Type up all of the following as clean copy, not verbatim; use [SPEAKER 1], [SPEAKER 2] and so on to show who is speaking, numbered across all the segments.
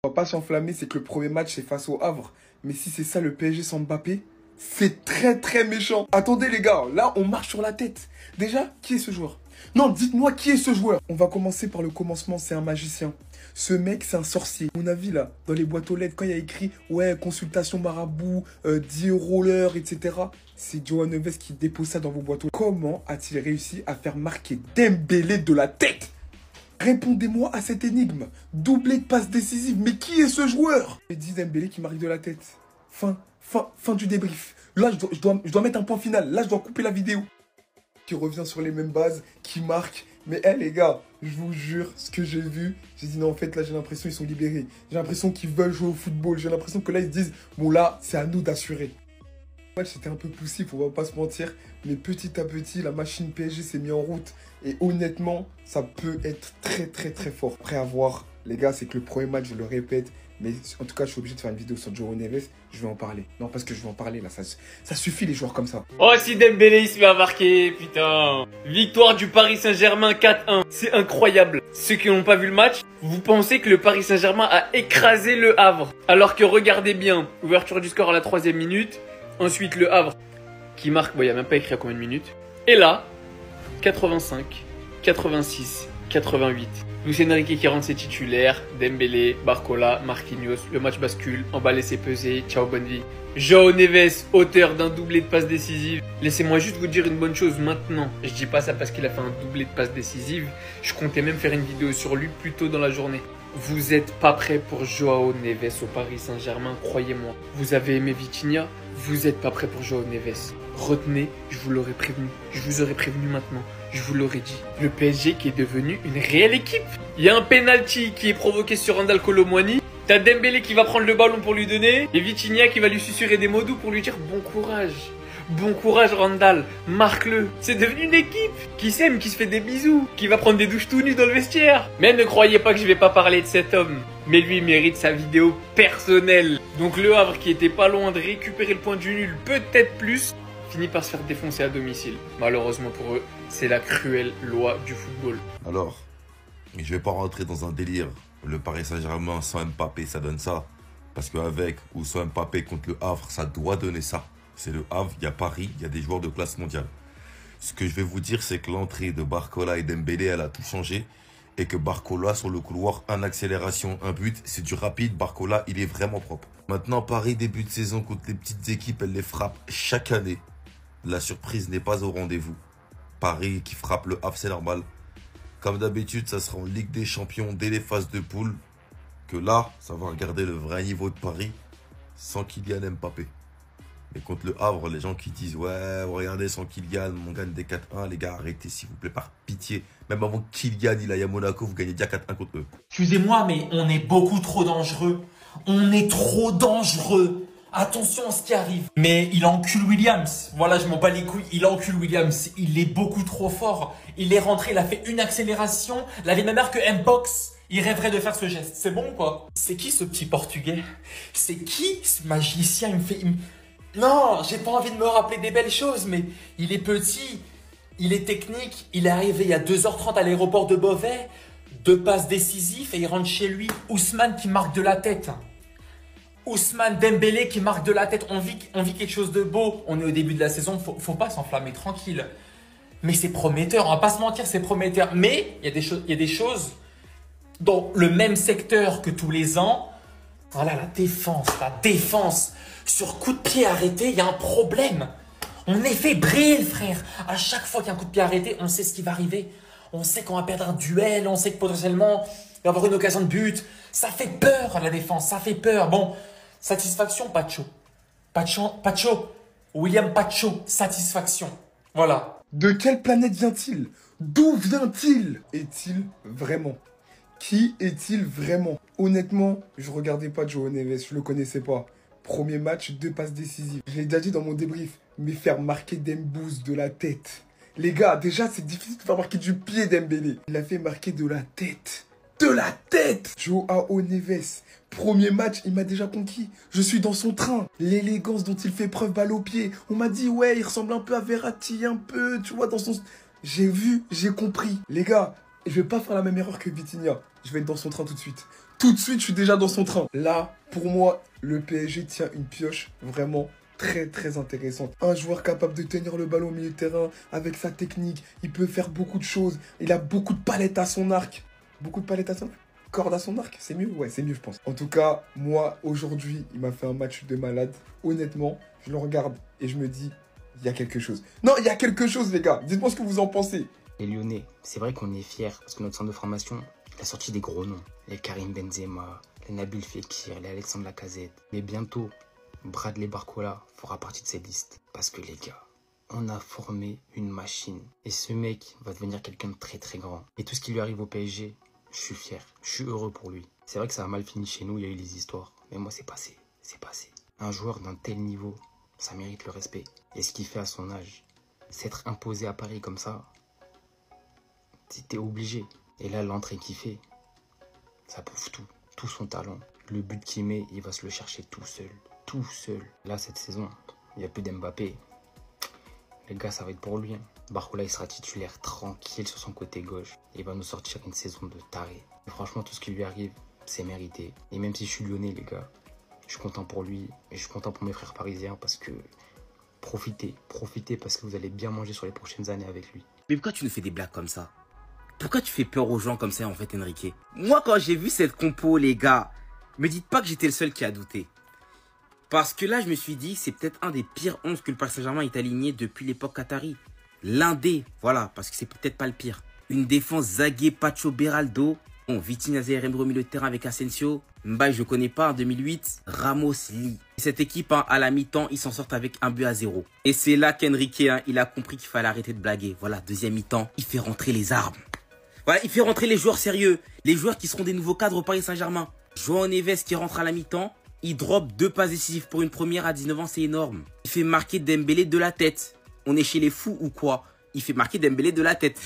[SPEAKER 1] On va pas s'enflammer, c'est que le premier match, c'est face au Havre. Mais si c'est ça le PSG sans Mbappé, c'est très très méchant. Attendez les gars, là on marche sur la tête. Déjà, qui est ce joueur? Non, dites-moi qui est ce joueur. On va commencer par le commencement, c'est un magicien. Ce mec, c'est un sorcier. À mon avis, là, dans les boîtes aux lettres, quand il y a écrit « Ouais, consultation marabout, 10 € l'heure, etc. » C'est Joao Neves qui dépose ça dans vos boîtes aux lettres. Comment a-t-il réussi à faire marquer Dembélé de la tête? Répondez-moi à cette énigme. Doublé de passe décisive. Mais qui est ce joueur? J'ai dit Dembélé qui marque de la tête. Fin du débrief. Là, je dois mettre un point final. Là, je dois couper la vidéo. Qui revient sur les mêmes bases, qui marque. Mais les gars, je vous jure, ce que j'ai vu, j'ai dit non, en fait, là, j'ai l'impression qu'ils sont libérés. J'ai l'impression qu'ils veulent jouer au football. J'ai l'impression que là, ils se disent, bon, là, c'est à nous d'assurer. Le match, c'était un peu poussif, on va pas se mentir. Mais petit à petit, la machine PSG s'est mise en route. Et honnêtement, ça peut être très, très, très fort. Après avoir, les gars, c'est que le premier match, je le répète, mais en tout cas, je suis obligé de faire une vidéo sur Joao Neves. Je vais en parler. Non, parce que je vais en parler, là. Ça suffit, les joueurs comme ça.
[SPEAKER 2] Oh, si Dembélé, il se met à marquer, putain. Victoire du Paris Saint-Germain 4-1. C'est incroyable. Ceux qui n'ont pas vu le match, vous pensez que le Paris Saint-Germain a écrasé le Havre. Alors que regardez bien, ouverture du score à la 3e minute. Ensuite, le Havre qui marque, bon, il n'y a même pas écrit à combien de minutes. Et là, 85, 86, 88. Luis Enrique qui rentre ses titulaires, Dembélé, Barcola, Marquinhos, le match bascule, emballé c'est pesé, ciao bonne vie. Joao Neves, auteur d'un doublé de passes décisives. Laissez-moi juste vous dire une bonne chose maintenant. Je dis pas ça parce qu'il a fait un doublé de passes décisives. Je comptais même faire une vidéo sur lui plus tôt dans la journée. Vous n'êtes pas prêt pour Joao Neves au Paris Saint-Germain, croyez-moi. Vous avez aimé Vitinha, vous n'êtes pas prêt pour Joao Neves. Retenez, je vous l'aurais prévenu. Je vous aurais prévenu maintenant. Je vous l'aurais dit. Le PSG qui est devenu une réelle équipe. Il y a un penalty qui est provoqué sur Randal Kolo Muani. T'as Dembélé qui va prendre le ballon pour lui donner. Et Vitinha qui va lui susurrer des mots doux pour lui dire bon courage. Bon courage Randal, marque-le. C'est devenu une équipe qui s'aime, qui se fait des bisous, qui va prendre des douches tout nus dans le vestiaire. Mais ne croyez pas que je vais pas parler de cet homme. Mais lui mérite sa vidéo personnelle. Donc le Havre qui était pas loin de récupérer le point du nul, peut-être plus, finit par se faire défoncer à domicile. Malheureusement pour eux, c'est la cruelle loi du football.
[SPEAKER 3] Alors, je vais pas rentrer dans un délire. Le Paris Saint-Germain sans Mbappé, ça donne ça. Parce qu'avec ou sans Mbappé contre le Havre, ça doit donner ça. C'est le Havre, il y a Paris, il y a des joueurs de classe mondiale. Ce que je vais vous dire, c'est que l'entrée de Barcola et Dembélé, elle a tout changé. Et que Barcola, sur le couloir, en accélération, un but, c'est du rapide. Barcola, il est vraiment propre. Maintenant, Paris, début de saison, contre les petites équipes, elle les frappe chaque année. La surprise n'est pas au rendez-vous. Paris qui frappe le Havre, c'est normal. Comme d'habitude, ça sera en Ligue des Champions dès les phases de poule. Que là, ça va regarder le vrai niveau de Paris sans Kylian Mbappé. Mais contre le Havre, les gens qui disent « Ouais, regardez, sans Kylian, on gagne des 4-1. » Les gars, arrêtez s'il vous plaît, par pitié. Même avant que Kylian, il aille à Monaco, vous gagnez déjà 4-1 contre eux.
[SPEAKER 4] Excusez-moi, mais on est beaucoup trop dangereux. On est trop dangereux. Attention à ce qui arrive. Mais il encule Williams. Voilà, je m'en bats les couilles. Il encule Williams. Il est beaucoup trop fort. Il est rentré, il a fait une accélération. Il avait même l'air que M-Box, il rêverait de faire ce geste. C'est bon ou quoi? C'est qui ce petit portugais? C'est qui ce magicien? Non, j'ai pas envie de me rappeler des belles choses, mais il est petit, il est technique, il est arrivé il y a 2h30 à l'aéroport de Beauvais, 2 passes décisives et il rentre chez lui. Ousmane qui marque de la tête. Ousmane Dembélé qui marque de la tête. On vit quelque chose de beau. On est au début de la saison, faut pas s'enflammer, tranquille. Mais c'est prometteur, on va pas se mentir, c'est prometteur. Mais il y a des choses dans le même secteur que tous les ans. Voilà, la défense. Sur coup de pied arrêté, il y a un problème. On est fébrile, frère. À chaque fois qu'il y a un coup de pied arrêté, on sait ce qui va arriver. On sait qu'on va perdre un duel. On sait que potentiellement, il va y avoir une occasion de but. Ça fait peur, la défense. Ça fait peur. Bon, satisfaction, Pacho. William Pacho, satisfaction. Voilà.
[SPEAKER 1] De quelle planète vient-il? D'où vient-il? Est-il vraiment? Qui est-il vraiment? Honnêtement, je regardais pas Joao Neves, je le connaissais pas. Premier match, 2 passes décisives. Je l'ai déjà dit dans mon débrief, mais faire marquer Dembouz de la tête. Les gars, déjà, c'est difficile de faire marquer du pied Dembélé. Il a fait marquer de la tête. De la tête! Joao Neves. Premier match, il m'a déjà conquis. Je suis dans son train. L'élégance dont il fait preuve balle au pied. On m'a dit, ouais, il ressemble un peu à Verratti, un peu, tu vois, dans son... J'ai vu, j'ai compris. Les gars, je vais pas faire la même erreur que Vitinha. Je vais être dans son train tout de suite. Tout de suite, je suis déjà dans son train. Là, pour moi, le PSG tient une pioche vraiment très très intéressante. Un joueur capable de tenir le ballon au milieu de terrain avec sa technique. Il peut faire beaucoup de choses. Il a beaucoup de palettes à son arc. Beaucoup de palettes à son arc. Corde à son arc, c'est mieux? Ouais, c'est mieux, je pense. En tout cas, moi, aujourd'hui, il m'a fait un match de malade. Honnêtement, je le regarde et je me dis, il y a quelque chose. Non, il y a quelque chose, les gars. Dites-moi ce que vous en pensez.
[SPEAKER 5] Les Lyonnais, c'est vrai qu'on est fiers parce que notre centre de formation, il a sorti des gros noms. Les Karim Benzema, les Nabil Fekir, les Alexandre Lacazette. Mais bientôt, Bradley Barcola fera partie de cette liste. Parce que les gars, on a formé une machine. Et ce mec va devenir quelqu'un de très très grand. Et tout ce qui lui arrive au PSG, je suis fier. Je suis heureux pour lui. C'est vrai que ça a mal fini chez nous, il y a eu des histoires. Mais moi, c'est passé. C'est passé. Un joueur d'un tel niveau, ça mérite le respect. Et ce qu'il fait à son âge, s'être imposé à Paris comme ça, t'es obligé. Et là, l'entrée qu'il fait, ça prouve tout. Tout son talent. Le but qu'il met, il va se le chercher tout seul. Tout seul. Là, cette saison, il n'y a plus d'Mbappé. Les gars, ça va être pour lui. Barcola, il sera titulaire tranquille sur son côté gauche. Il va nous sortir une saison de taré. Et franchement, tout ce qui lui arrive, c'est mérité. Et même si je suis lyonnais, les gars, je suis content pour lui. Et je suis content pour mes frères parisiens parce que profitez parce que vous allez bien manger sur les prochaines années avec lui.
[SPEAKER 6] Mais pourquoi tu nous fais des blagues comme ça? Pourquoi tu fais peur aux gens comme ça en fait, Enrique? Moi, quand j'ai vu cette compo, les gars, me dites pas que j'étais le seul qui a douté. Parce que là, je me suis dit, c'est peut-être un des pires 11 que le Paris Saint-Germain est aligné depuis l'époque Qatari. L'un des, voilà, parce que c'est peut-être pas le pire. Une défense Zagué, Pacho, Beraldo. Bon, Vitinha, Zerembre au milieu de terrain avec Asensio. Mbaye, je connais pas, en 2008. Ramos, Lee. Cette équipe, à la mi-temps, ils s'en sortent avec 1-0. Et c'est là qu'Enrique, il a compris qu'il fallait arrêter de blaguer. Voilà, deuxième mi-temps, il fait rentrer les armes. Voilà, il fait rentrer les joueurs sérieux. Les joueurs qui seront des nouveaux cadres au Paris Saint-Germain. João Neves qui rentre à la mi-temps. Il drop 2 passes décisives pour une première à 19 ans, c'est énorme. Il fait marquer Dembélé de la tête. On est chez les fous ou quoi? Il fait marquer Dembélé de la tête.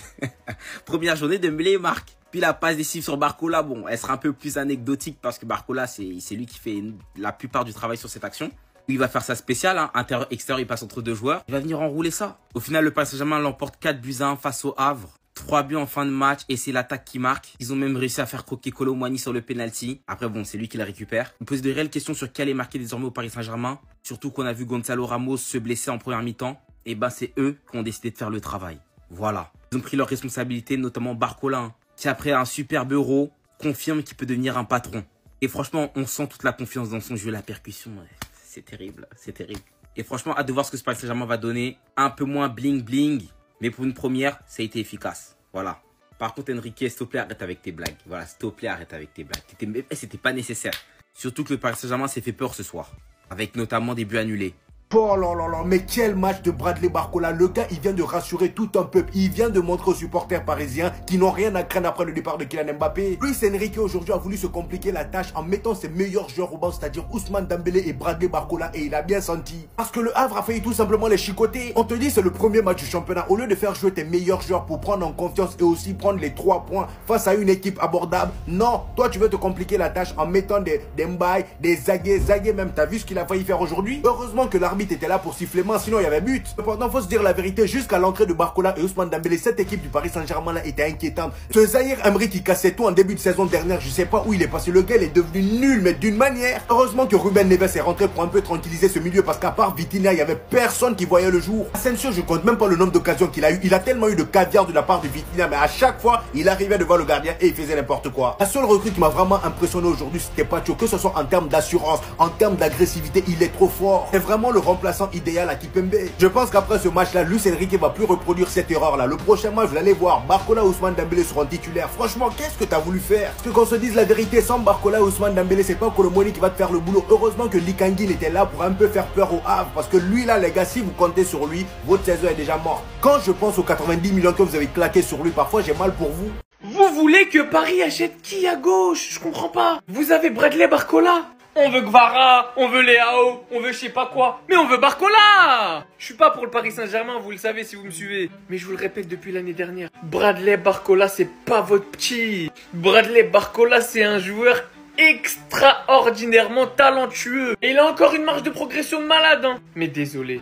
[SPEAKER 6] Première journée, Dembélé marque. Puis la passe décisive sur Barcola, bon, elle sera un peu plus anecdotique parce que Barcola, c'est lui qui fait la plupart du travail sur cette action. Il va faire ça spécial, hein, intérieur-extérieur, il passe entre 2 joueurs. Il va venir enrouler ça. Au final, le Paris Saint-Germain l'emporte 4-1 face au Havre. 3 buts en fin de match et c'est l'attaque qui marque. Ils ont même réussi à faire croquer Kolo Muani sur le penalty. Après bon, c'est lui qui la récupère. On pose de réelles questions sur qui allait marquer désormais au Paris Saint-Germain. Surtout qu'on a vu Gonzalo Ramos se blesser en première mi-temps. Et ben c'est eux qui ont décidé de faire le travail. Voilà. Ils ont pris leurs responsabilités, notamment Barcola, hein, qui après un superbe Euro, confirme qu'il peut devenir un patron. Et franchement, on sent toute la confiance dans son jeu, la percussion. Ouais, c'est terrible, c'est terrible. Et franchement, hâte de voir ce que ce Paris Saint-Germain va donner. Un peu moins bling bling. Mais pour une première, ça a été efficace. Voilà. Par contre, Enrique, s'il te plaît, arrête avec tes blagues. Voilà, s'il te plaît, arrête avec tes blagues. C'était pas nécessaire. Surtout que le Paris Saint-Germain s'est fait peur ce soir. Avec notamment des buts annulés.
[SPEAKER 7] Oh là là là, mais quel match de Bradley Barcola. Le gars, il vient de rassurer tout un peuple. Il vient de montrer aux supporters parisiens qui n'ont rien à craindre après le départ de Kylian Mbappé. Luis Enrique aujourd'hui a voulu se compliquer la tâche en mettant ses meilleurs joueurs au banc, c'est-à-dire Ousmane Dembélé et Bradley Barcola, et il a bien senti. Parce que le Havre a failli tout simplement les chicoter. On te dit c'est le premier match du championnat. Au lieu de faire jouer tes meilleurs joueurs pour prendre en confiance et aussi prendre les 3 points face à une équipe abordable, non, toi tu veux te compliquer la tâche en mettant des Mbaye, des Zagué même. T'as vu ce qu'il a failli faire aujourd'hui? Heureusement que l'arbitre était là pour siffler, sinon il y avait but. Cependant, faut se dire la vérité, jusqu'à l'entrée de Barcola et Ousmane Dembélé, cette équipe du Paris Saint-Germain là était inquiétante. Ce Zahir Emery qui cassait tout en début de saison dernière, je sais pas où il est passé, le gars il est devenu nul, mais d'une manière. Heureusement que Ruben Neves est rentré pour un peu tranquilliser ce milieu, parce qu'à part Vitinha, il y avait personne qui voyait le jour. Asensio, je compte même pas le nombre d'occasions qu'il a eu. Il a tellement eu de caviar de la part de Vitinha, mais à chaque fois, il arrivait devant le gardien et il faisait n'importe quoi. La seule recrue qui m'a vraiment impressionné aujourd'hui, c'était Pacho, que ce soit en termes d'assurance, en termes d'agressivité, il est trop fort. C'est vraiment le remplaçant idéal à Kipembe. Je pense qu'après ce match-là, Luis Enrique va plus reproduire cette erreur-là. Le prochain match, vous allez voir, Barcola et Ousmane Dembélé seront titulaires. Franchement, qu'est-ce que tu as voulu faire? Parce que qu'on se dise la vérité, sans Barcola et Ousmane Dembélé, c'est pas Kolo Muani qui va te faire le boulot. Heureusement que Likangin était là pour un peu faire peur au Havre, parce que lui là, les gars, si vous comptez sur lui, votre saison est déjà morte. Quand je pense aux 90 millions que vous avez claqué sur lui, parfois j'ai mal pour vous.
[SPEAKER 2] Vous voulez que Paris achète qui à gauche? Je comprends pas. Vous avez Bradley Barcola. On veut Gvara, on veut Léao, on veut je sais pas quoi. Mais on veut Barcola. Je suis pas pour le Paris Saint-Germain, vous le savez si vous me suivez. Mais je vous le répète depuis l'année dernière. Bradley Barcola, c'est pas votre petit. Bradley Barcola, c'est un joueur extraordinairement talentueux. Et il a encore une marge de progression de malade, hein. Mais désolé.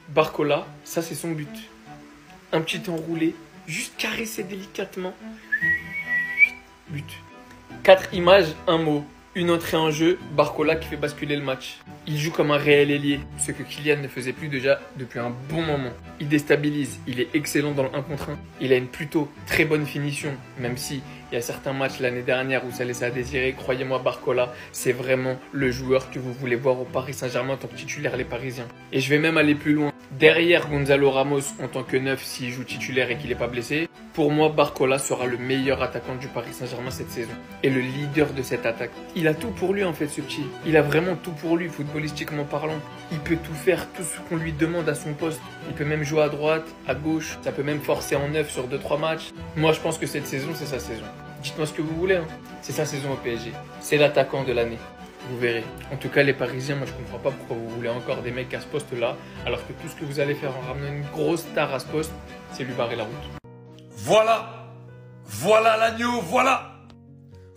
[SPEAKER 2] Barcola, ça c'est son but. Un petit enroulé, juste caresser délicatement. But. 4 images, un mot. Une entrée en jeu, Barcola qui fait basculer le match. Il joue comme un réel ailier, ce que Kylian ne faisait plus déjà depuis un bon moment. Il déstabilise, il est excellent dans le 1 contre 1. Il a une plutôt très bonne finition, même si il y a certains matchs l'année dernière où ça laissait à désirer. Croyez-moi, Barcola, c'est vraiment le joueur que vous voulez voir au Paris Saint-Germain en tant que titulaire les Parisiens. Et je vais même aller plus loin. Derrière Gonzalo Ramos en tant que neuf s'il joue titulaire et qu'il n'est pas blessé, pour moi, Barcola sera le meilleur attaquant du Paris Saint-Germain cette saison. Et le leader de cette attaque. Il a tout pour lui en fait, ce petit. Il a vraiment tout pour lui, footballistiquement parlant. Il peut tout faire, tout ce qu'on lui demande à son poste. Il peut même jouer à droite, à gauche. Ça peut même forcer en neuf sur 2-3 matchs. Moi, je pense que cette saison, c'est sa saison. Dites-moi ce que vous voulez. Hein. C'est sa saison au PSG. C'est l'attaquant de l'année. Vous verrez. En tout cas, les Parisiens, moi, je comprends pas pourquoi vous voulez encore des mecs à ce poste-là, alors que tout ce que vous allez faire en ramenant une grosse star à ce poste, c'est lui barrer la route.
[SPEAKER 8] Voilà, voilà l'agneau, voilà.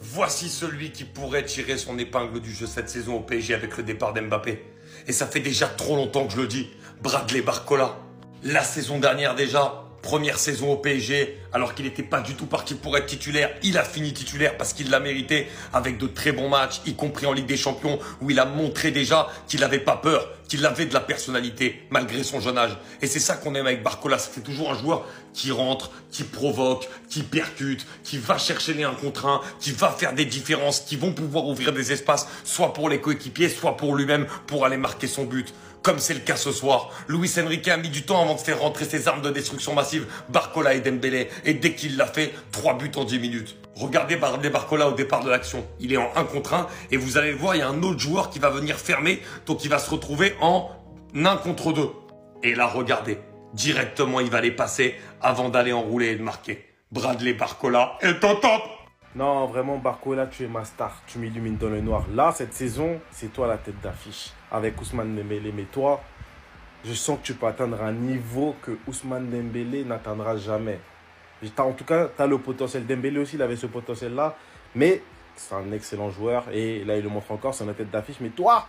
[SPEAKER 8] Voici celui qui pourrait tirer son épingle du jeu cette saison au PSG avec le départ d'Mbappé. Et ça fait déjà trop longtemps que je le dis, Bradley Barcola. La saison dernière déjà, première saison au PSG, alors qu'il n'était pas du tout parti pour être titulaire. Il a fini titulaire parce qu'il l'a mérité avec de très bons matchs, y compris en Ligue des Champions, où il a montré déjà qu'il n'avait pas peur, qu'il avait de la personnalité, malgré son jeune âge. Et c'est ça qu'on aime avec Barcola, c'est toujours un joueur qui rentre, qui provoque, qui percute, qui va chercher les 1 contre 1, qui va faire des différences, qui vont pouvoir ouvrir des espaces, soit pour les coéquipiers, soit pour lui-même, pour aller marquer son but. Comme c'est le cas ce soir, Luis Enrique a mis du temps avant de faire rentrer ses armes de destruction massive, Barcola et Dembélé. Et dès qu'il l'a fait, 3 buts en 10 minutes. Regardez Barcola au départ de l'action. Il est en 1 contre 1 et vous allez le voir, il y a un autre joueur qui va venir fermer, donc il va se retrouver en 1 contre 2. Et là, regardez, directement il va les passer avant d'aller enrouler et de marquer. Bradley Barcola est au top.
[SPEAKER 9] Non, vraiment, Barcola, tu es ma star. Tu m'illumines dans le noir. Là, cette saison, c'est toi la tête d'affiche. Avec Ousmane Dembélé. Mais toi, je sens que tu peux atteindre un niveau que Ousmane Dembélé n'atteindra jamais. En tout cas, tu as le potentiel. Dembélé aussi, il avait ce potentiel-là. Mais c'est un excellent joueur. Et là, il le montre encore, c'est la tête d'affiche. Mais toi,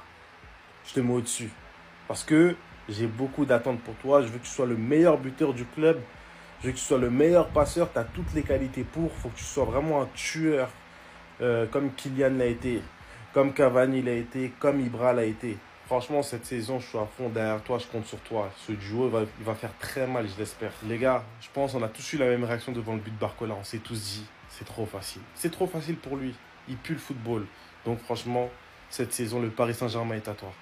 [SPEAKER 9] je te mets au-dessus. Parce que j'ai beaucoup d'attentes pour toi. Je veux que tu sois le meilleur buteur du club. Je veux que tu sois le meilleur passeur, tu as toutes les qualités pour. Il faut que tu sois vraiment un tueur, comme Kylian l'a été, comme Cavani l'a été, comme Ibra l'a été. Franchement, cette saison, je suis à fond derrière toi, je compte sur toi. Ce duo, il va faire très mal, je l'espère. Les gars, je pense qu'on a tous eu la même réaction devant le but de Barcola. On s'est tous dit, c'est trop facile. C'est trop facile pour lui. Il pue le football. Donc franchement, cette saison, le Paris Saint-Germain est à toi.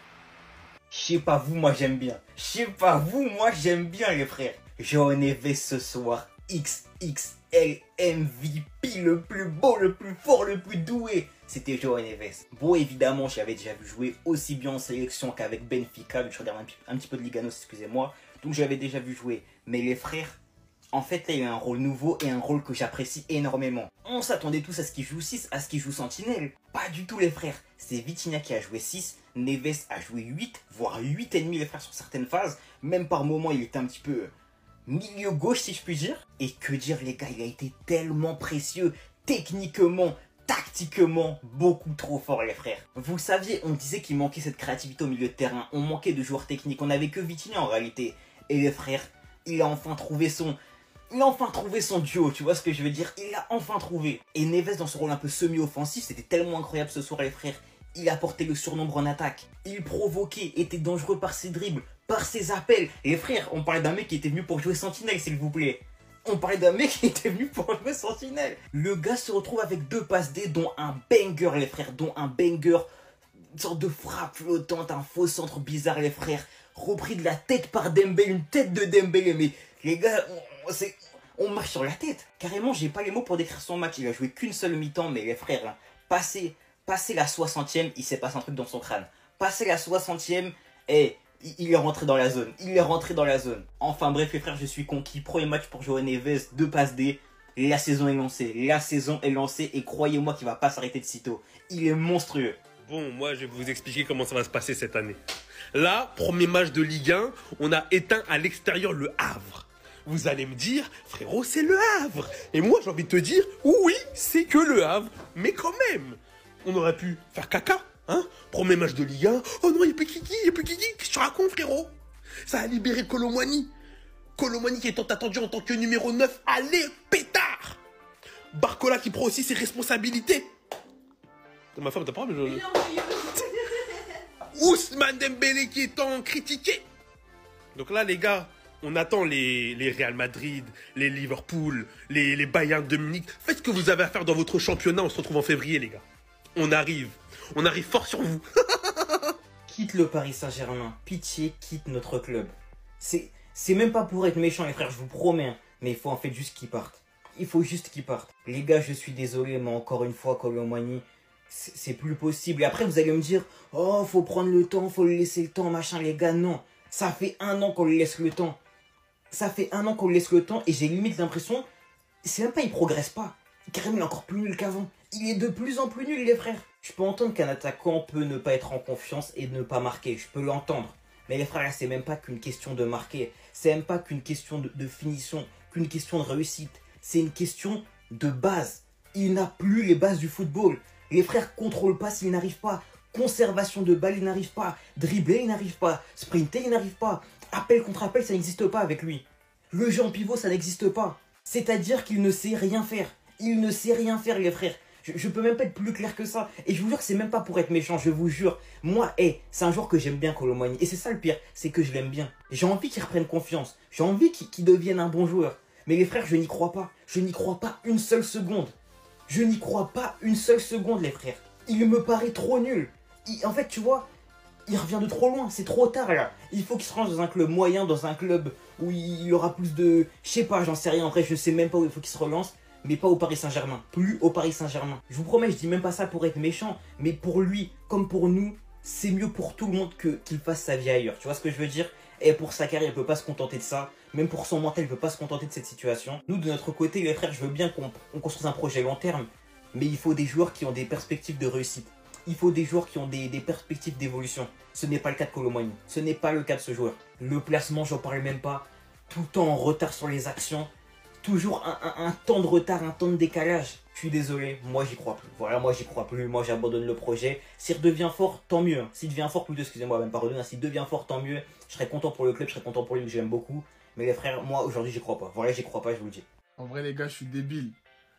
[SPEAKER 6] Je sais pas vous, moi j'aime bien. Je sais pas vous, moi j'aime bien les frères. João Neves ce soir, XXL MVP, le plus beau, le plus fort, le plus doué. C'était João Neves. Bon, évidemment, j'avais déjà vu jouer aussi bien en sélection qu'avec Benfica. Je regarde un petit peu de Liga NOS, excusez-moi. Donc j'avais déjà vu jouer. Mais les frères, en fait, là, il y a un rôle nouveau et un rôle que j'apprécie énormément. On s'attendait tous à ce qu'il joue 6, à ce qu'il joue Sentinelle. Pas du tout, les frères. C'est Vitinha qui a joué 6, Neves a joué 8, voire 8,5 les frères sur certaines phases. Même par moments, il était un petit peu milieu gauche, si je puis dire. Et que dire, les gars, il a été tellement précieux, techniquement, tactiquement, beaucoup trop fort, les frères. Vous le saviez, on disait qu'il manquait cette créativité au milieu de terrain. On manquait de joueurs techniques. On n'avait que Vitinha en réalité. Et les frères, il a enfin trouvé son duo, tu vois ce que je veux dire? Il l'a enfin trouvé. Et Neves, dans ce rôle un peu semi-offensif, c'était tellement incroyable ce soir, les frères. Il apportait le surnombre en attaque. Il provoquait, était dangereux par ses dribbles, par ses appels. Les frères, on parlait d'un mec qui était venu pour jouer Sentinelle, s'il vous plaît. On parlait d'un mec qui était venu pour jouer Sentinelle. Le gars se retrouve avec 2 passes D, dont un banger, les frères, dont un banger. Une sorte de frappe flottante, un faux centre bizarre, les frères. Repris de la tête par Dembélé, une tête de Dembélé. Mais les gars, on marche sur la tête. Carrément, j'ai pas les mots pour décrire son match. Il a joué qu'une seule mi-temps, mais les frères, hein, passé la 60e, il s'est passé un truc dans son crâne. Passé la 60e, et il est rentré dans la zone. Il est rentré dans la zone. Enfin bref, les frères, je suis conquis. Premier match pour João Neves, 2 passes D. La saison est lancée. La saison est lancée et croyez-moi qu'il va pas s'arrêter de sitôt. Il est monstrueux.
[SPEAKER 10] Bon, moi, je vais vous expliquer comment ça va se passer cette année. Là, premier match de Ligue 1, on a éteint à l'extérieur le Havre. Vous allez me dire, frérot, c'est le Havre. Et moi, j'ai envie de te dire, oui, c'est que le Havre. Mais quand même, on aurait pu faire caca, hein. Premier match de Ligue 1, oh non, il n'y a plus Kiki, Qu'est-ce que tu racontes, frérot? Ça a libéré Kolo Muani. Kolo Muani qui est tant attendu en tant que numéro 9. Allez, pétard. Barcola qui prend aussi ses responsabilités. Ma femme, t'as pas mais Ousmane Dembélé qui est tant critiqué. Donc là, les gars, on attend les Real Madrid, les Liverpool, les Bayern de Munich. Faites ce que vous avez à faire dans votre championnat. On se retrouve en février, les gars. On arrive fort sur vous.
[SPEAKER 5] Quitte le Paris Saint-Germain. Pitié, quitte notre club. C'est même pas pour être méchant, les frères, je vous promets. Hein, mais il faut en fait juste qu'ils partent. Il faut juste qu'ils partent. Les gars, je suis désolé, mais encore une fois, Colomani, c'est plus possible. Et après, vous allez me dire, oh, faut prendre le temps, faut le laisser le temps, machin. Les gars, non. Ça fait 1 an qu'on le laisse le temps. Ça fait 1 an qu'on le laisse le temps et j'ai limite l'impression, c'est même pas, il progresse pas. Carrément, il est encore plus nul qu'avant. Il est de plus en plus nul, les frères. Je peux entendre qu'un attaquant peut ne pas être en confiance et ne pas marquer. Je peux l'entendre. Mais les frères, c'est même pas qu'une question de marquer. C'est même pas qu'une question de finition, qu'une question de réussite. C'est une question de base. Il n'a plus les bases du football. Les frères contrôle passe, il n'arrive pas. Conservation de balle, il n'arrive pas. Dribbler, il n'arrive pas. Sprinter, il n'arrive pas. Appel contre appel, ça n'existe pas avec lui. Le jeu en pivot, ça n'existe pas. C'est-à-dire qu'il ne sait rien faire. Il ne sait rien faire, les frères. Je peux même pas être plus clair que ça. Et je vous jure que c'est même pas pour être méchant, je vous jure. Moi, c'est un joueur que j'aime bien, Colomani. Et c'est ça le pire, c'est que je l'aime bien. J'ai envie qu'il reprenne confiance. J'ai envie qu'il devienne un bon joueur. Mais les frères, je n'y crois pas. Je n'y crois pas une seule seconde. Je n'y crois pas une seule seconde, les frères. Il me paraît trop nul. En fait, tu vois, il revient de trop loin. C'est trop tard, là. Il faut qu'il se range dans un club moyen, dans un club où il aura plus de... Je sais pas, j'en sais rien. En vrai, je sais même pas où il faut qu'il se relance. Mais pas au Paris Saint-Germain. Plus au Paris Saint-Germain. Je vous promets, je dis même pas ça pour être méchant. Mais pour lui, comme pour nous, c'est mieux pour tout le monde qu'il fasse sa vie ailleurs. Tu vois ce que je veux dire? Et pour sa carrière, il peut pas se contenter de ça. Même pour son mental, il peut pas se contenter de cette situation. Nous, de notre côté, les frères, je veux bien qu'on construise un projet long terme. Mais il faut des joueurs qui ont des perspectives de réussite. Il faut des joueurs qui ont des perspectives d'évolution. Ce n'est pas le cas de Colomani. Ce n'est pas le cas de ce joueur. Le placement, j'en parle même pas. Tout le temps en retard sur les actions. Toujours un temps de retard, un temps de décalage. Je suis désolé, moi j'y crois plus. Voilà, moi j'y crois plus, moi j'abandonne le projet. S'il redevient fort, tant mieux. S'il devient fort, plutôt, excusez-moi, même pas redonner. S'il devient fort, tant mieux. Je serais content pour le club, je serais content pour lui, que j'aime beaucoup. Mais les frères, moi aujourd'hui j'y crois pas. Voilà, j'y crois pas, je vous le dis.
[SPEAKER 1] En vrai les gars, je suis débile.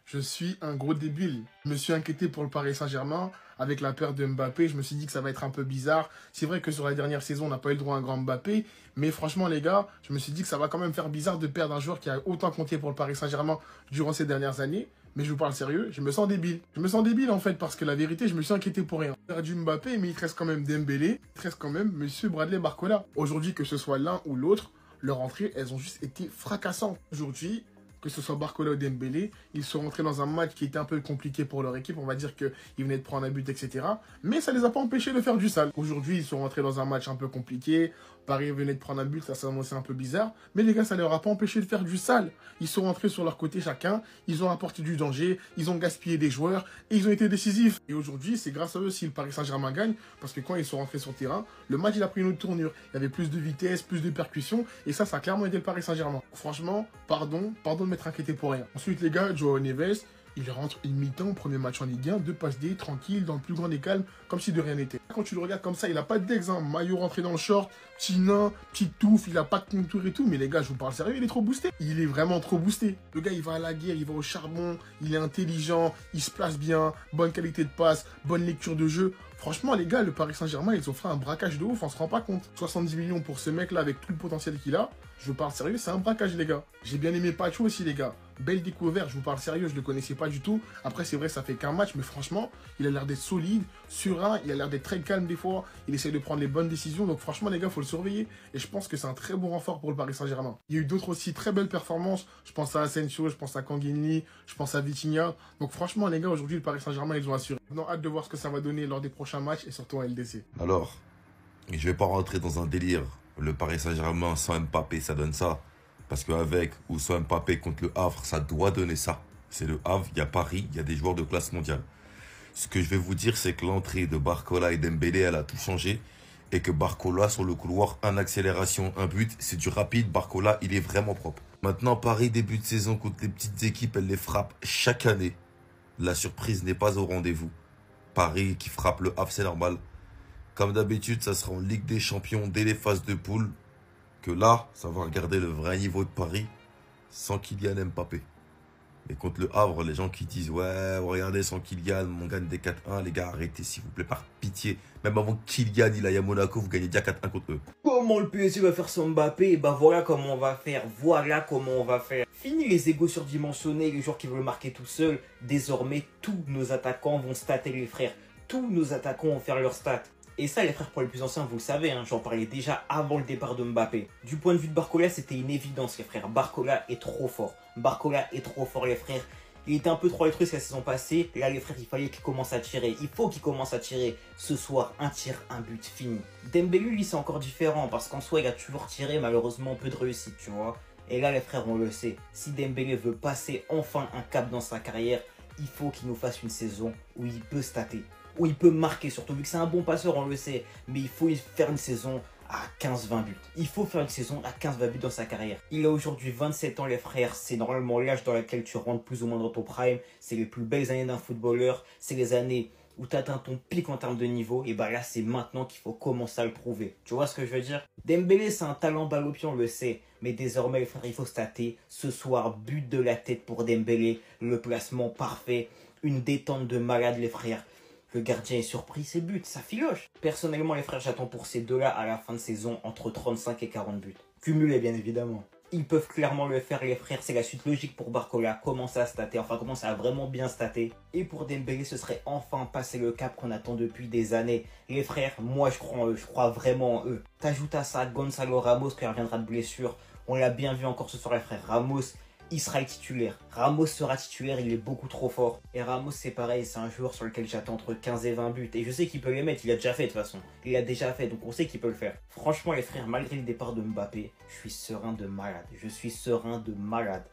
[SPEAKER 1] Je suis un gros débile. Je me suis inquiété pour le Paris Saint-Germain. Avec la perte de Mbappé, je me suis dit que ça va être un peu bizarre. C'est vrai que sur la dernière saison, on n'a pas eu le droit à un grand Mbappé. Mais franchement, les gars, je me suis dit que ça va quand même faire bizarre de perdre un joueur qui a autant compté pour le Paris Saint-Germain durant ces dernières années. Mais je vous parle sérieux, je me sens débile. Je me sens débile en fait parce que la vérité, je me suis inquiété pour rien. Il a perdu Mbappé, mais il te reste quand même Dembélé. Il te reste quand même Monsieur Bradley Barcola. Aujourd'hui, que ce soit l'un ou l'autre, leurs entrées, elles ont juste été fracassantes. Aujourd'hui, que ce soit Barcola ou Dembélé, ils sont rentrés dans un match qui était un peu compliqué pour leur équipe. On va dire qu'ils venaient de prendre un but, etc. Mais ça les a pas empêchés de faire du sale. Aujourd'hui, ils sont rentrés dans un match un peu compliqué. Paris venait de prendre un but, ça s'annonçait un peu bizarre. Mais les gars, ça leur a pas empêché de faire du sale. Ils sont rentrés sur leur côté chacun. Ils ont apporté du danger. Ils ont gaspillé des joueurs. Et ils ont été décisifs. Et aujourd'hui, c'est grâce à eux si le Paris Saint-Germain gagne. Parce que quand ils sont rentrés sur le terrain, le match, il a pris une autre tournure. Il y avait plus de vitesse, plus de percussion. Et ça a clairement aidé le Paris Saint-Germain. Franchement, pardon de m'être inquiété pour rien. Ensuite, les gars, Joao Neves, il rentre une mi-temps, premier match en Ligue 1, 2 passes D, tranquille, dans le plus grand des calmes, comme si de rien n'était. Quand tu le regardes comme ça, il a pas d'ex, hein. Maillot rentré dans le short, petit nain, petite touffe, il a pas de contour et tout, mais les gars, je vous parle sérieux, il est trop boosté. Il est vraiment trop boosté. Le gars, il va à la guerre, il va au charbon, il est intelligent, il se place bien, bonne qualité de passe, bonne lecture de jeu. Franchement, les gars, le Paris Saint-Germain, ils ont fait un braquage de ouf, on se rend pas compte. 70 millions pour ce mec-là, avec tout le potentiel qu'il a, je vous parle sérieux, c'est un braquage, les gars. J'ai bien aimé Pacho aussi, les gars. Belle découverte, je vous parle sérieux, je le connaissais pas du tout. Après, c'est vrai, ça fait qu'un match, mais franchement, il a l'air d'être solide, serein, il a l'air d'être très calme des fois. Il essaie de prendre les bonnes décisions, donc franchement, les gars, faut le surveiller. Et je pense que c'est un très bon renfort pour le Paris Saint-Germain. Il y a eu d'autres aussi très belles performances. Je pense à Asensio, je pense à Kanguinli, je pense à Vitinha. Donc franchement, les gars, aujourd'hui, le Paris Saint-Germain, ils ont assuré. On a hâte de voir ce que ça va donner lors des prochains matchs et surtout en LDC.
[SPEAKER 3] Alors, je vais pas rentrer dans un délire. Le Paris Saint-Germain sans Mbappé, ça donne ça. Parce qu'avec ou sans Mbappé contre le Havre, ça doit donner ça. C'est le Havre, il y a Paris, il y a des joueurs de classe mondiale. Ce que je vais vous dire, c'est que l'entrée de Barcola et Dembélé, elle a tout changé. Et que Barcola, sur le couloir, un accélération, un but, c'est du rapide. Barcola, il est vraiment propre. Maintenant, Paris, début de saison contre les petites équipes, elle les frappe chaque année. La surprise n'est pas au rendez-vous. Paris qui frappe le Havre, c'est normal. Comme d'habitude, ça sera en Ligue des Champions dès les phases de poule. Que là, ça va regarder le vrai niveau de Paris sans Kylian Mbappé. Et contre le Havre, les gens qui disent ouais, regardez sans Kylian, on gagne des 4-1, les gars, arrêtez s'il vous plaît, par pitié. Même avant que Kylian il aille à Monaco, vous gagnez déjà 4-1 contre eux.
[SPEAKER 6] Comment le PSG va faire sans Mbappé? Et bah voilà comment on va faire, voilà comment on va faire. Fini les égos surdimensionnés, les joueurs qui veulent marquer tout seuls. Désormais, tous nos attaquants vont stater les frères. Tous nos attaquants vont faire leurs stats. Et ça, les frères, pour les plus anciens, vous le savez, hein, j'en parlais déjà avant le départ de Mbappé. Du point de vue de Barcola, c'était une évidence, les frères. Barcola est trop fort. Barcola est trop fort, les frères. Il était un peu trop altruiste la saison passée. Là, les frères, il fallait qu'il commence à tirer. Il faut qu'il commence à tirer. Ce soir, un tir, un but, fini. Dembélé, lui, c'est encore différent. Parce qu'en soi, il a toujours tiré, malheureusement, peu de réussite, tu vois. Et là, les frères, on le sait. Si Dembélé veut passer enfin un cap dans sa carrière, il faut qu'il nous fasse une saison où il peut stater. Où il peut marquer, surtout vu que c'est un bon passeur, on le sait. Mais il faut faire une saison à 15-20 buts. Il faut faire une saison à 15-20 buts dans sa carrière. Il a aujourd'hui 27 ans, les frères. C'est normalement l'âge dans lequel tu rentres plus ou moins dans ton prime. C'est les plus belles années d'un footballeur. C'est les années où tu atteins ton pic en termes de niveau. Et bah là, c'est maintenant qu'il faut commencer à le prouver. Tu vois ce que je veux dire? Dembélé, c'est un talent balle au pied, on le sait. Mais désormais, les frères, il faut stater. Ce soir, but de la tête pour Dembélé. Le placement parfait. Une détente de malade, les frères. Le gardien est surpris, c'est but, ça filoche. Personnellement, les frères, j'attends pour ces deux-là à la fin de saison entre 35 et 40 buts. Cumulés, bien évidemment. Ils peuvent clairement le faire, les frères. C'est la suite logique pour Barcola. Commencer à stater, enfin commencer à vraiment bien stater. Et pour Dembélé, ce serait enfin passer le cap qu'on attend depuis des années. Les frères, moi je crois en eux, je crois vraiment en eux. T'ajoutes à ça Gonzalo Ramos qui reviendra de blessure. On l'a bien vu encore ce soir, les frères. Ramos, il sera le titulaire. Ramos sera titulaire, il est beaucoup trop fort. Et Ramos, c'est pareil, c'est un joueur sur lequel j'attends entre 15 et 20 buts. Et je sais qu'il peut les mettre, il a déjà fait de toute façon. Il l'a déjà fait, donc on sait qu'il peut le faire. Franchement, les frères, malgré le départ de Mbappé, je suis serein de malade. Je suis serein de malade.